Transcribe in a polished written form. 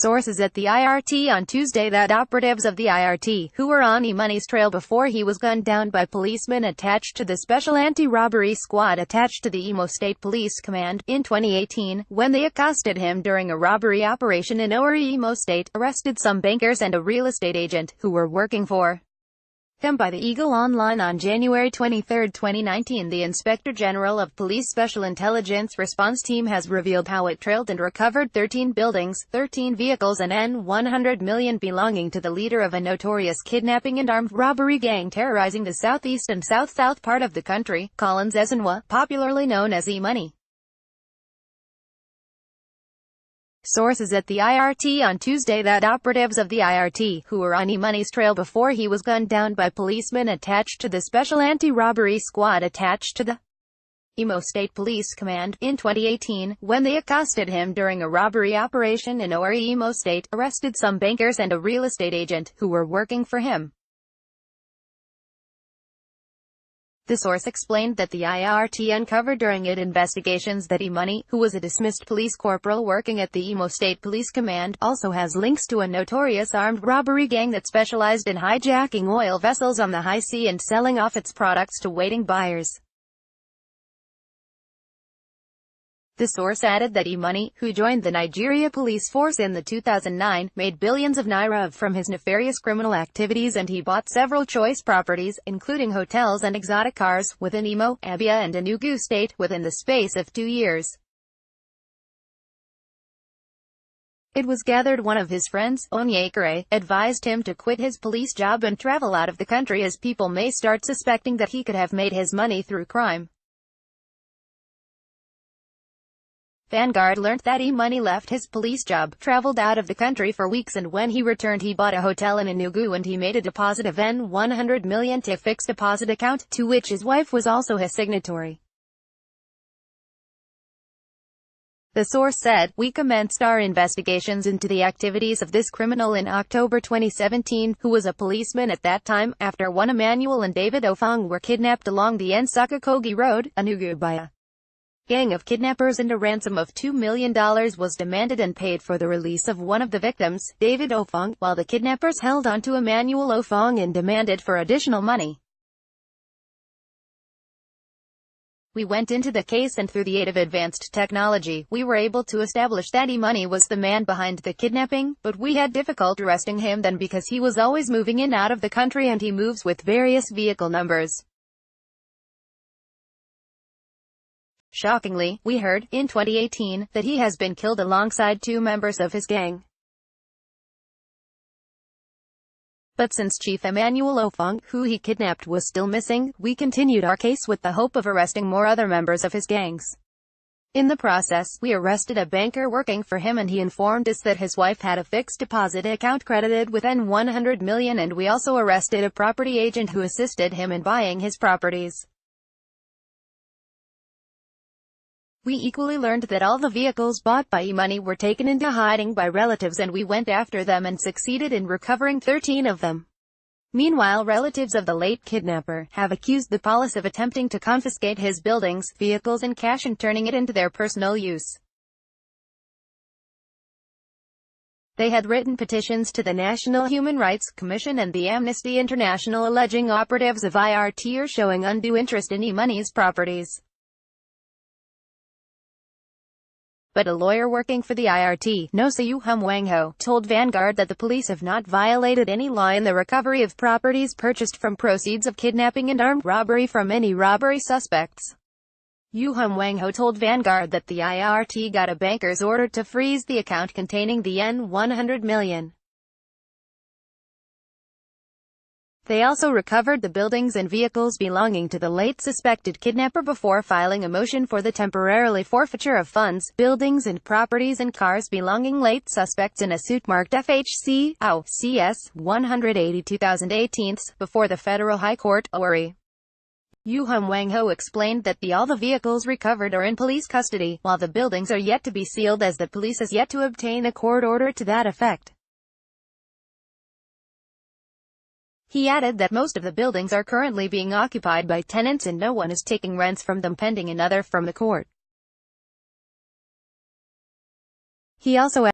Sources at the IRT on Tuesday that operatives of the IRT, who were on Imo's trail before he was gunned down by policemen attached to the Special Anti-Robbery Squad attached to the Imo State Police Command, in 2018, when they accosted him during a robbery operation in Owerri Imo State, arrested some bankers and a real estate agent, who were working for him by the Eagle Online on January 23, 2019. The Inspector General of Police Special Intelligence Response Team has revealed how it trailed and recovered 13 buildings, 13 vehicles and N100m belonging to the leader of a notorious kidnapping and armed robbery gang terrorizing the southeast and south-south part of the country, Collins Ezenwa, popularly known as Imo. Sources at the IRT on Tuesday that operatives of the IRT, who were on Imo's trail before he was gunned down by policemen attached to the Special Anti-Robbery Squad attached to the Imo State Police Command, in 2018, when they accosted him during a robbery operation in Owerri Imo State, arrested some bankers and a real estate agent, who were working for him. The source explained that the IRT uncovered during its investigations that Imo, who was a dismissed police corporal working at the Imo State Police Command, also has links to a notorious armed robbery gang that specialized in hijacking oil vessels on the high sea and selling off its products to waiting buyers. The source added that Imo, who joined the Nigeria police force in the 2009, made billions of naira from his nefarious criminal activities, and he bought several choice properties, including hotels and exotic cars, within Imo, Abia and Enugu State, within the space of 2 years. It was gathered one of his friends, Onyekere, advised him to quit his police job and travel out of the country as people may start suspecting that he could have made his money through crime. Vanguard learnt that Imo left his police job, traveled out of the country for weeks, and when he returned he bought a hotel in Enugu and he made a deposit of N100m to a fixed deposit account, to which his wife was also a signatory. The source said, "We commenced our investigations into the activities of this criminal in October 2017, who was a policeman at that time, after one Emmanuel and David Ofong were kidnapped along the Nsukka-Kogi Road, Enugu by a gang of kidnappers, and a ransom of $2 million was demanded and paid for the release of one of the victims, David Ofong, while the kidnappers held on to Emmanuel Ofong and demanded for additional money. We went into the case and through the aid of advanced technology, we were able to establish that Imo was the man behind the kidnapping, but we had difficulty arresting him then because he was always moving in and out of the country and he moves with various vehicle numbers. Shockingly, we heard, in 2018, that he has been killed alongside 2 members of his gang. But since Chief Emmanuel Ofong, who he kidnapped, was still missing, we continued our case with the hope of arresting more other members of his gangs. In the process, we arrested a banker working for him and he informed us that his wife had a fixed deposit account credited with N100m, and we also arrested a property agent who assisted him in buying his properties. We equally learned that all the vehicles bought by Imo were taken into hiding by relatives, and we went after them and succeeded in recovering 13 of them. Meanwhile, relatives of the late kidnapper have accused the police of attempting to confiscate his buildings, vehicles and cash and turning it into their personal use. They had written petitions to the National Human Rights Commission and the Amnesty International alleging operatives of IRT are showing undue interest in Imo's properties. But a lawyer working for the IRT, Nosa Uhumwangho, told Vanguard that the police have not violated any law in the recovery of properties purchased from proceeds of kidnapping and armed robbery from any robbery suspects. Uhumwangho told Vanguard that the IRT got a banker's order to freeze the account containing the N100m. They also recovered the buildings and vehicles belonging to the late suspected kidnapper before filing a motion for the temporarily forfeiture of funds, buildings and properties and cars belonging late suspects in a suit marked FHC, AU, CS 180/2018 before the Federal High Court, Owerri. Uhumwangho explained that all the vehicles recovered are in police custody, while the buildings are yet to be sealed as the police has yet to obtain a court order to that effect. He added that most of the buildings are currently being occupied by tenants and no one is taking rents from them pending another from the court. He also